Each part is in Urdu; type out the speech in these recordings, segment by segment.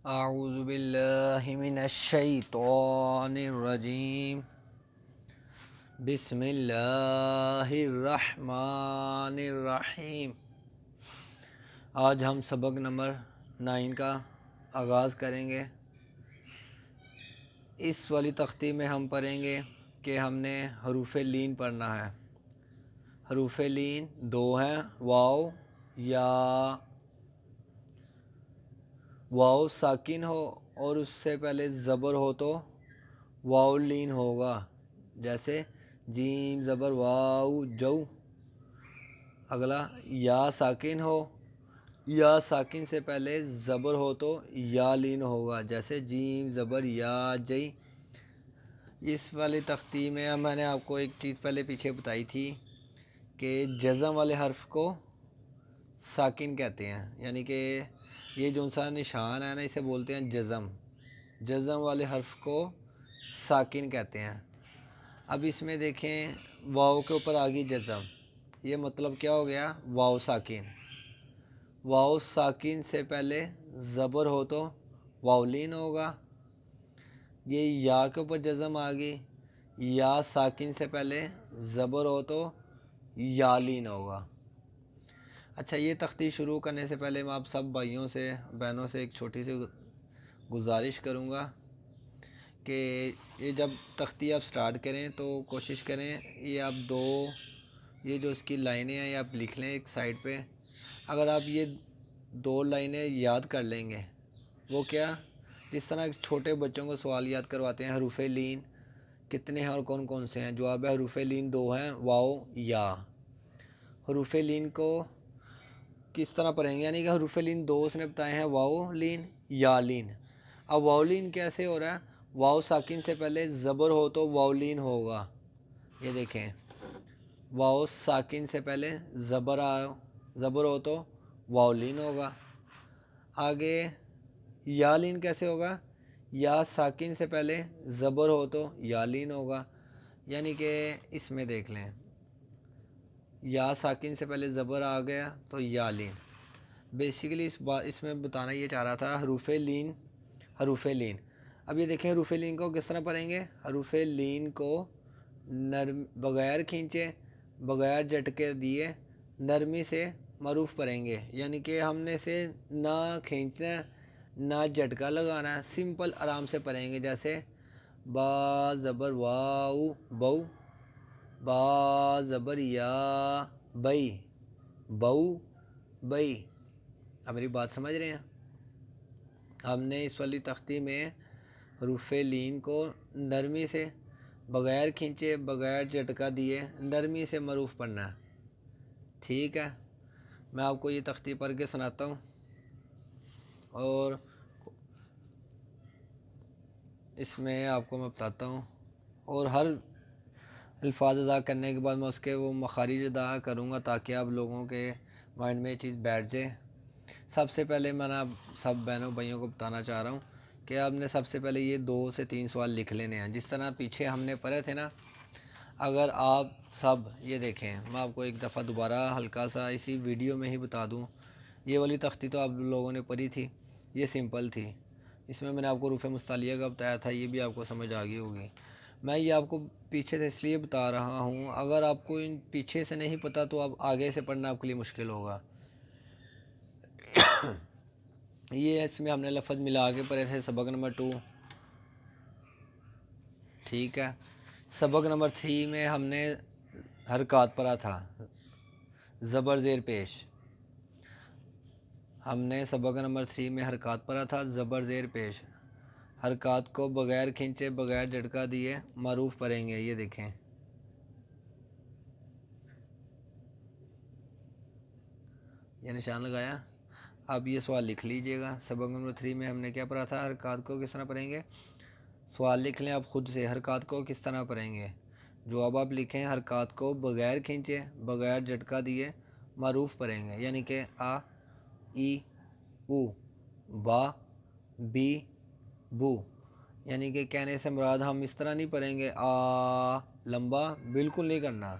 اعوذ باللہ من الشیطان الرجیم بسم اللہ الرحمن الرحیم۔ آج ہم سبق نمبر 9 کا آغاز کریں گے۔ اس والی تختی میں ہم پڑھیں گے کہ ہم نے حروف لین پڑھنا ہے۔ حروف لین 2 ہیں، واو یا واو ساکن ہو اور اس سے پہلے زبر ہو تو واو لین ہوگا، جیسے جیم زبر واو جو۔ اگلا یا ساکن ہو، یا ساکن سے پہلے زبر ہو تو یا لین ہوگا، جیسے جیم زبر یا جئی۔ اس والی تختی میں میں نے آپ کو ایک چیز پہلے پیچھے بتائی تھی کہ جزم والے حرف کو ساکن کہتے ہیں، یعنی کہ یہ جو سا نشان ہے نا، اسے بولتے ہیں جزم۔ جزم والے حرف کو ساکن کہتے ہیں۔ اب اس میں دیکھیں، واو کے اوپر آگی جزم، یہ مطلب کیا ہو گیا؟ واو ساکن۔ واو ساکن سے پہلے زبر ہو تو واو لین ہوگا۔ یہ یا کے اوپر جزم آ گئی، یا ساکن سے پہلے زبر ہو تو یا لین ہوگا۔ اچھا، یہ تختی شروع کرنے سے پہلے میں آپ سب بھائیوں سے بہنوں سے ایک چھوٹی سی گزارش کروں گا کہ یہ جب تختی آپ سٹارٹ کریں تو کوشش کریں یہ آپ یہ جو اس کی لائنیں ہیں یہ آپ لکھ لیں ایک سائڈ پہ۔ اگر آپ یہ 2 لائنیں یاد کر لیں گے، وہ کیا، جس طرح چھوٹے بچوں کو سوال یاد کرواتے ہیں حروف لین کتنے ہیں اور کون کون سے ہیں، جواب ہے حروف لین 2 ہیں، واو یا۔ حروف لین کو کس طرح پڑھیں گے، یعنی کہ حروف لین 2 اس نے بتائے ہیں، واو لین یا لین۔ اب واو لین کیسے ہو رہا ہے؟ واو ساکن سے پہلے زبر ہو تو واو لین ہوگا۔ یہ دیکھیں، واو ساکن سے پہلے زبر ہو تو واو لین ہوگا۔ آگے یا لین کیسے ہوگا؟ یا ساکن سے پہلے زبر ہو تو یا لین ہوگا، یعنی کہ اس میں دیکھ لیں، یا ساکن سے پہلے زبر آ گیا تو یا لین۔ بیسیکلی اس میں بتانا یہ چاہ رہا تھا حروف لین۔ اب یہ دیکھیں حروف لین کو کس طرح پڑھیں گے۔ حروف لین کو بغیر کھینچے بغیر جھٹکے دیے نرمی سے معروف پڑھیں گے، یعنی کہ ہم نے اسے نہ کھینچنا ہے نہ جھٹکا لگانا ہے، سمپل آرام سے پڑھیں گے، جیسے با زبر واو بو، با زبر یا بئی بو بئی۔ اب میری بات سمجھ رہے ہیں؟ ہم نے اس والی تختی میں حروف لین کو نرمی سے بغیر کھینچے بغیر جھٹکا دیے نرمی سے معروف پڑھنا ہے، ٹھیک ہے؟ میں آپ کو یہ تختی پڑھ کے سناتا ہوں اور اس میں آپ کو میں بتاتا ہوں، اور ہر الفاظ ادا کرنے کے بعد میں اس کے وہ مخارج ادا کروں گا تاکہ آپ لوگوں کے مائنڈ میں یہ چیز بیٹھ جائے۔ سب سے پہلے میں نے سب بہنوں بھائیوں کو بتانا چاہ رہا ہوں کہ آپ نے سب سے پہلے یہ 2 سے 3 سوال لکھ لینے ہیں، جس طرح پیچھے ہم نے پڑھے تھے نا۔ اگر آپ سب یہ دیکھیں، میں آپ کو ایک دفعہ دوبارہ ہلکا سا اسی ویڈیو میں ہی بتا دوں، یہ والی تختی تو آپ لوگوں نے پڑھی تھی، یہ سمپل تھی، اس میں نے آپ کو حروف مستعلیہ کا بتایا تھا، یہ بھی آپ کو سمجھ آ گئی ہوگی۔ میں یہ آپ کو پیچھے سے اس لیے بتا رہا ہوں، اگر آپ کو ان پیچھے سے نہیں پتہ تو اب آگے سے پڑھنا آپ کے لیے مشکل ہوگا۔ یہ اس میں ہم نے لفظ ملا کے پڑھے تھے سبق نمبر 2، ٹھیک ہے؟ سبق نمبر 3 میں ہم نے حرکات پڑھا تھا، زبر زیر پیش۔ ہم نے سبق نمبر 3 میں حرکات پڑھا تھا، زبر زیر پیش۔ حرکات کو بغیر کھینچے بغیر جھٹکا دیے معروف پڑھیں گے، یہ دیکھیں، یہ نشان لگایا۔ اب یہ سوال لکھ لیجئے گا، سبق نمبر 3 میں ہم نے کیا پڑھا تھا، حرکات کو کس طرح پڑھیں گے۔ سوال لکھ لیں آپ خود سے، حرکات کو کس طرح پڑھیں گے، جواب آپ لکھیں، حرکات کو بغیر کھینچے بغیر جھٹکا دیے معروف پڑھیں گے، یعنی کہ آ ای او، با بی بو، یعنی کہ کہنے سے مراد ہم اس طرح نہیں پڑھیں گے آ لمبا، بالکل نہیں کرنا،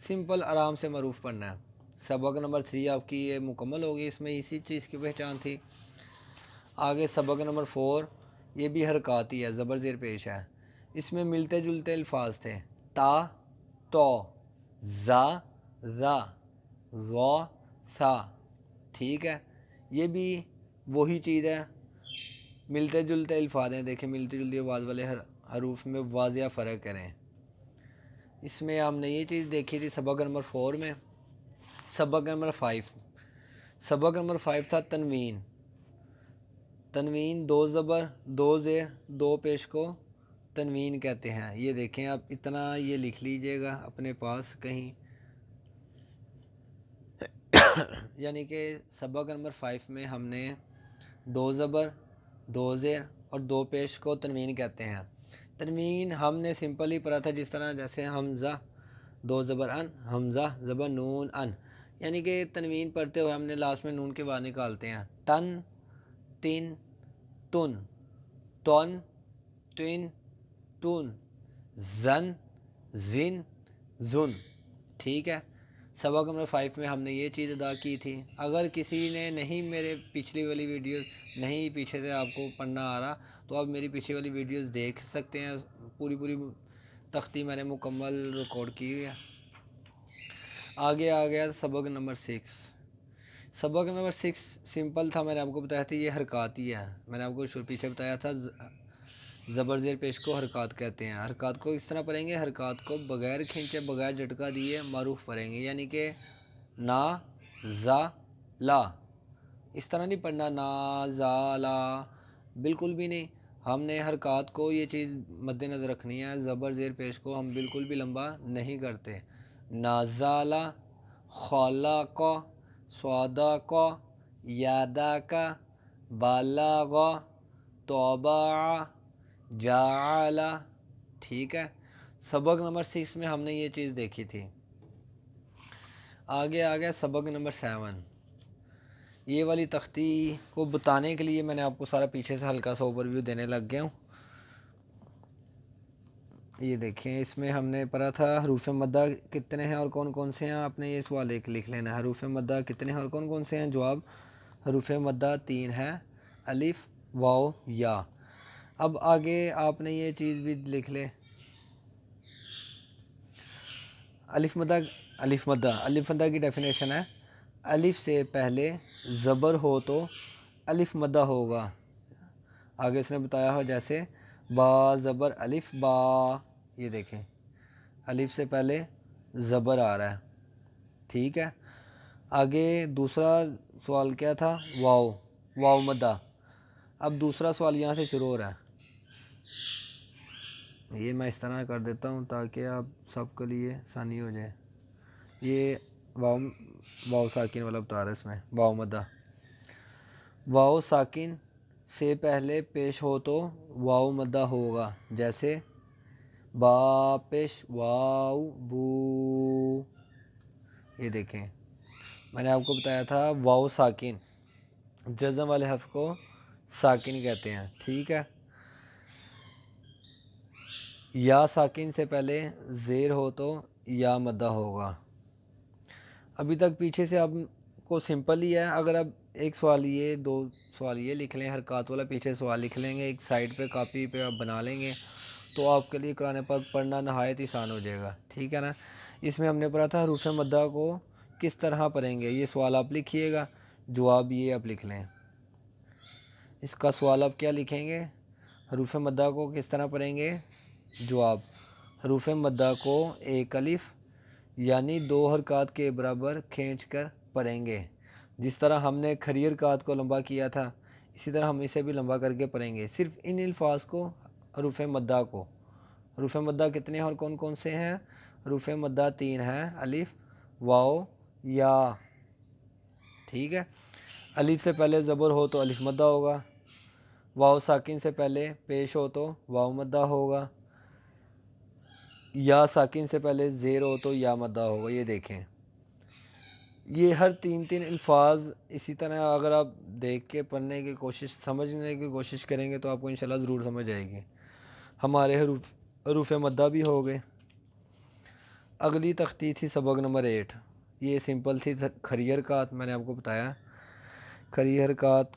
سمپل آرام سے معروف پڑھنا ہے۔ سبق نمبر 3 آپ کی یہ مکمل ہوگی، اس میں اسی چیز کی پہچان تھی۔ آگے سبق نمبر 4، یہ بھی حرکاتی ہے، زبر زیر پیش ہے۔ اس میں ملتے جلتے الفاظ تھے، تا، تو، زا، را، وا، سا، ٹھیک ہے۔ یہ بھی وہی چیز ہے، ملتے جلتے الفاظ ہیں، دیکھیں ملتی جلتی آواز والے حروف میں واضح فرق کریں۔ اس میں ہم نے یہ چیز دیکھی تھی سبق نمبر 4 میں۔ سبق نمبر 5 تھا تنوین۔ تنوین 2 زبر 2 زیر 2 پیش کو تنوین کہتے ہیں۔ یہ دیکھیں آپ اتنا یہ لکھ لیجئے گا اپنے پاس کہیں، یعنی کہ سبق نمبر 5 میں ہم نے 2 زبر 2 زیر اور 2 پیش کو تنوین کہتے ہیں۔ تنوین ہم نے سمپل ہی پڑھا تھا، جس طرح جیسے حمزہ 2 زبر ان، حمزہ زبر نون ان، یعنی کہ تنوین پڑھتے ہوئے ہم نے لاسٹ میں نون کے بعد نکالتے ہیں، تن، تن، تن، تن، تن، تن، زن، زن، زن، ٹھیک ہے۔ سبق نمبر 5 میں ہم نے یہ چیز ادا کی تھی۔ اگر کسی نے نہیں میرے پچھلی والی ویڈیوز نہیں پیچھے سے آپ کو پڑھنا آ رہا تو آپ میری پیچھے والی ویڈیوز دیکھ سکتے ہیں، پوری تختی میں نے مکمل ریکارڈ کی ہے۔ آگے آ گیا سبق نمبر 6۔ سبق نمبر 6 سمپل تھا، میں نے آپ کو بتایا تھا یہ حرکاتی ہے، میں نے آپ کو پیچھے بتایا تھا زبر زیر پیش کو حرکات کہتے ہیں۔ حرکات کو اس طرح پڑھیں گے، حرکات کو بغیر کھینچے بغیر جھٹکا دیے معروف پڑھیں گے، یعنی کہ نا، زا، لا، اس طرح نہیں پڑھنا نا، زا، لا، بالکل بھی نہیں۔ ہم نے حرکات کو یہ چیز مد نظر رکھنی ہے، زبر زیر پیش کو ہم بالکل بھی لمبا نہیں کرتے۔ نازالا، خالا کا، سوادا کا، یادا کا، بالاغا، توبا، جعلا، ٹھیک ہے۔ سبق نمبر 6 میں ہم نے یہ چیز دیکھی تھی۔ آگے آ گیا سبق نمبر 7۔ یہ والی تختی کو بتانے کے لیے میں نے آپ کو سارا پیچھے سے ہلکا سا اوور ویو دینے لگ گیا ہوں۔ یہ دیکھیں اس میں ہم نے پڑھا تھا حروف مدہ کتنے ہیں اور کون کون سے ہیں، آپ نے یہ سوال ایک لکھ لینا ہے، حروف مدہ کتنے ہیں اور کون کون سے ہیں۔ جواب حروف مدہ 3 ہے، الف، واو، یا۔ اب آگے آپ نے یہ چیز بھی لکھ لے، الف مدہ کی ڈیفینیشن ہے، الف سے پہلے زبر ہو تو الف مدہ ہوگا۔ آگے اس نے بتایا ہو جیسے با زبر الف با، یہ دیکھیں الف سے پہلے زبر آ رہا ہے، ٹھیک ہے۔ آگے دوسرا سوال کیا تھا، واو مدہ۔ اب دوسرا سوال یہاں سے شروع ہو رہا ہے، یہ میں اس طرح کر دیتا ہوں تاکہ آپ سب کے لیے آسانی ہو جائے۔ یہ واو ساکن والا بتا رہا ہے، اس میں واو مدہ، واو ساکن سے پہلے پیش ہو تو واو مدہ ہوگا، جیسے با پیش واو بو۔ یہ دیکھیں میں نے آپ کو بتایا تھا واو ساکن، جزم والے حرف کو ساکن کہتے ہیں، ٹھیک ہے۔ یا ساکن سے پہلے زیر ہو تو یا مدہ ہوگا۔ ابھی تک پیچھے سے آپ کو سمپل ہی ہے، اگر آپ ایک سوال یہ 2 سوال یہ لکھ لیں، حرکات والا پیچھے سوال لکھ لیں گے، ایک سائڈ پہ کاپی پہ آپ بنا لیں گے تو آپ کے لیے قرآن پاک پڑھنا نہایت آسان ہو جائے گا، ٹھیک ہے نا۔ اس میں ہم نے پڑھا تھا حروف مدہ کو کس طرح پڑھیں گے، یہ سوال آپ لکھیے گا، جواب یہ آپ لکھ لیں۔ اس کا سوال آپ کیا لکھیں گے، حروف مدہ کو کس طرح پڑھیں گے، جواب حروف مدہ کو ایک الف یعنی 2 حرکات کے برابر کھینچ کر پڑھیں گے، جس طرح ہم نے کھری حرکات کو لمبا کیا تھا اسی طرح ہم اسے بھی لمبا کر کے پڑھیں گے، صرف ان الفاظ کو، حروف مدہ کو۔ حروف مدہ کتنے ہیں اور کون کون سے ہیں، حروف مدہ 3 ہیں، الف، واو، یا، ٹھیک ہے۔ الف سے پہلے زبر ہو تو الف مدہ ہوگا، واو ساکن سے پہلے پیش ہو تو واو مدہ ہوگا، یا ساکن سے پہلے زیر ہو تو یا مدہ ہوگا۔ یہ دیکھیں یہ ہر 3 الفاظ اسی طرح اگر آپ دیکھ کے پڑھنے کی کوشش سمجھنے کی کوشش کریں گے تو آپ کو انشاءاللہ ضرور سمجھ آئے گی۔ ہمارے حروف مدہ بھی ہو گئے۔ اگلی تختی تھی سبق نمبر 8، یہ سمپل تھی کھری حرکات، میں نے آپ کو بتایا کھری حرکات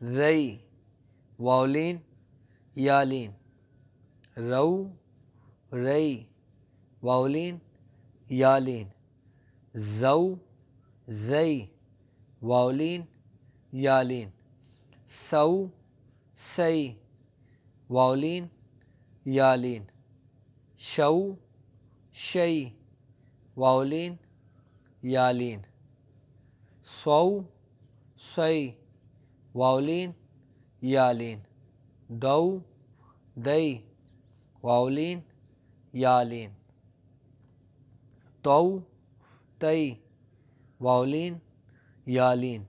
رئی واؤلین یالین، رو رئی واؤلین یالین، زو زئی واؤلین یالین، سو سئی واؤلین یالین، شو شئی واؤلین یالین، سو سئی واؤلین یالین، دو دئی واؤلین یالین، تو تئی واؤلین یالین۔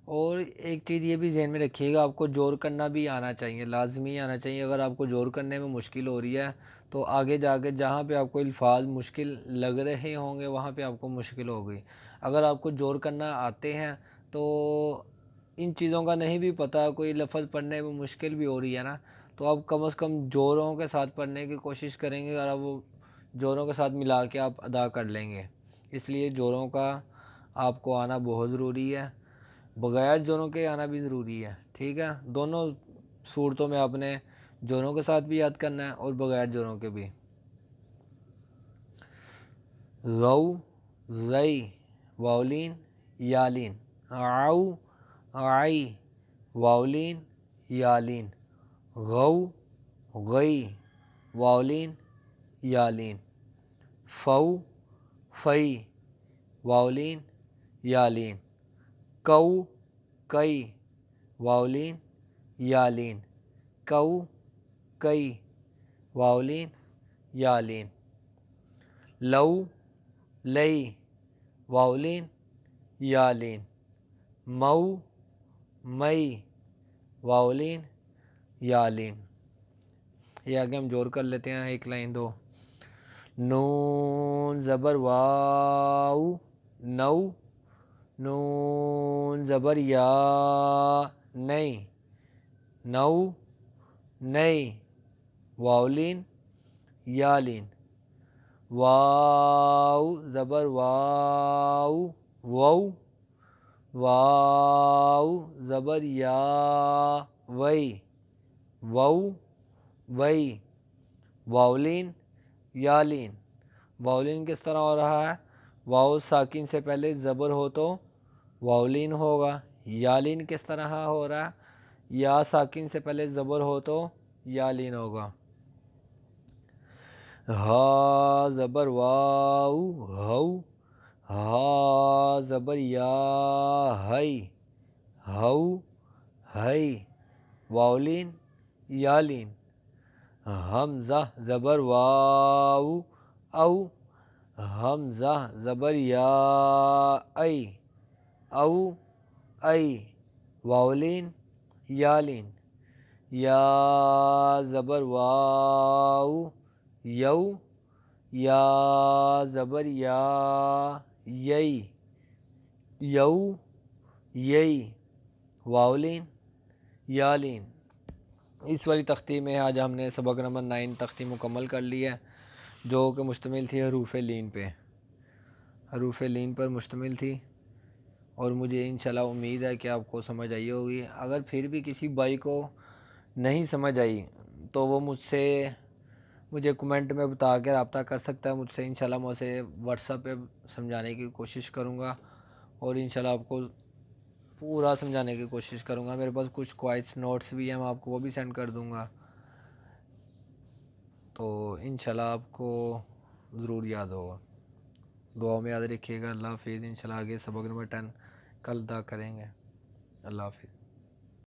اور ایک چیز یہ بھی ذہن میں رکھیے گا، آپ کو جور کرنا بھی آنا چاہیے، لازمی آنا چاہیے۔ اگر آپ کو جور کرنے میں مشکل ہو رہی ہے تو آگے جا کے جہاں پہ آپ کو الفاظ مشکل لگ رہے ہوں گے وہاں پہ آپ کو مشکل ہوگی۔ اگر آپ کو جور کرنا آتے ہیں تو ان چیزوں کا نہیں بھی پتہ، کوئی لفظ پڑھنے میں مشکل بھی ہو رہی ہے نا، تو آپ کم از کم جوروں کے ساتھ پڑھنے کی کوشش کریں گے اور اب وہ جوروں کے ساتھ ملا کے آپ ادا کر لیں گے۔ اس لیے جوروں کا آپ کو آنا بہت ضروری ہے، بغیر جوروں کے آنا بھی ضروری ہے، ٹھیک ہے۔ دونوں صورتوں میں آپ نے جوروں کے ساتھ بھی یاد کرنا ہے اور بغیر جوروں کے بھی۔ رو رئی واؤلین یالین، عو عئی واؤلین یالین، غو غئی واؤلین یالین، فو فئی واؤلین یالین، کو کئی واؤلین یالین، کو کئی واؤلین یالین، لو لئی واؤلین یالین، مئو مئی واؤلین یالین۔ یہ آگے ہم جوڑ کر لیتے ہیں، ایک لائن دو۔ نون زبر واؤ نو، نون زبر یا نئی، نو نئی واؤلین یالین، واو زبر واو وو، واو زبر یا وئی، وو وئی واؤلین یالین۔ واؤلین کس طرح ہو رہا ہے؟ واؤ ساکن سے پہلے زبر ہو تو واؤلین ہوگا۔ یالین کس طرح ہو رہا ہے؟ یا ساکن سے پہلے زبر ہو تو یالین ہوگا۔ ہا زبر واؤ ہو، ہا زبر یا ہئی، ہو ہئی واؤلین یالین۔ حمزہ زبر واؤ او، حمزہ زبر یا ای، او ای واؤلین یالین۔ یا زبر واؤ یو، یا زبر یا یئی، یو یئی واؤلین یالین۔ اس والی تختی میں آج ہم نے سبق نمبر 9 تختی مکمل کر لی ہے، جو کہ مشتمل تھی حروف لین پہ، حروف لین پر مشتمل تھی، اور مجھے انشاءاللہ امید ہے کہ آپ کو سمجھ آئی ہوگی۔ اگر پھر بھی کسی بھائی کو نہیں سمجھ آئی تو وہ مجھے کمنٹ میں بتا کے رابطہ کر سکتا ہے مجھ سے، انشاءاللہ میں اسے واٹس ایپ پہ سمجھانے کی کوشش کروں گا، اور انشاءاللہ آپ کو پورا سمجھانے کی کوشش کروں گا۔ میرے پاس کچھ کوائٹس نوٹس بھی ہیں، میں آپ کو وہ بھی سینڈ کر دوں گا، تو انشاءاللہ آپ کو ضرور یاد ہوگا۔ دعاؤں میں یاد رکھیے گا۔ اللہ حافظ۔ انشاءاللہ آگے سبق نمبر 10 کل ادا کریں گے۔ اللہ حافظ۔